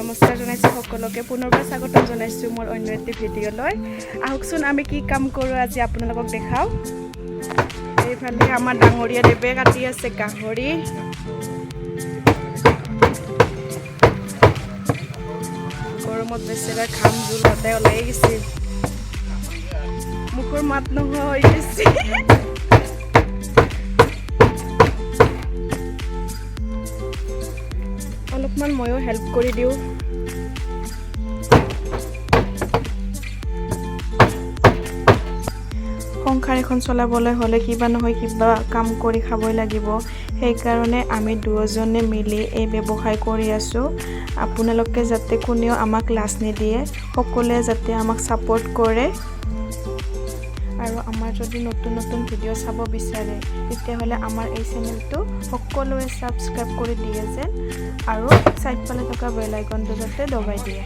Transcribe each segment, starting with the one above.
নমস্কাৰ জনাইছোঁ সকলোকে পুনৰবাৰ স্বাগতম জনাইছোঁ মোৰ অন্য এটি ভিডিঅ'লৈ আহকচোন আমি কি কাম কৰোঁ আজি আপোনালোকক দেখাওঁ এইফালে আমাৰ ডাঙৰীয়া দেৱে কাটি আছে গাহৰি গৰমত বেছিভাগ ঘাম জোল সদায় ওলাই গৈছে মুখৰ মাত নোহোৱা হৈ গৈছে অলপমান ময়ো হেল্প কৰি দিওঁ সংসাৰ এখন চলাবলৈ হ'লে কিবা নহয় কিবা কাম কৰি খাবই লাগিব সেইকাৰণে আমি দুজনে মিলি এই ব্যৱসায় কৰি আছোঁ আপোনালোকে যাতে কোনেও আমাক লাজ নিদিয়ে সকলোৱে যাতে আমাক ছাপোৰ্ট কৰে আৰু আমাৰ যদি নতুন নতুন ভিডিঅ' চাব বিচাৰে তেতিয়াহ'লে আমাৰ এই চেনেলটো সকলোৱে ছাবস্ক্ৰাইব কৰি দিয়ে যেন আৰু চাইডফালে থকা বেল আইকনটো যাতে দবাই দিয়ে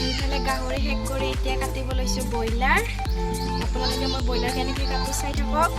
এইফালে গাহৰি শেষ কৰি এতিয়া কাটিব লৈছোঁ ব্ৰইলাৰ আপোনালোকে মই ব্ৰইলাৰ কেনেকৈ কাটো চাই থাকক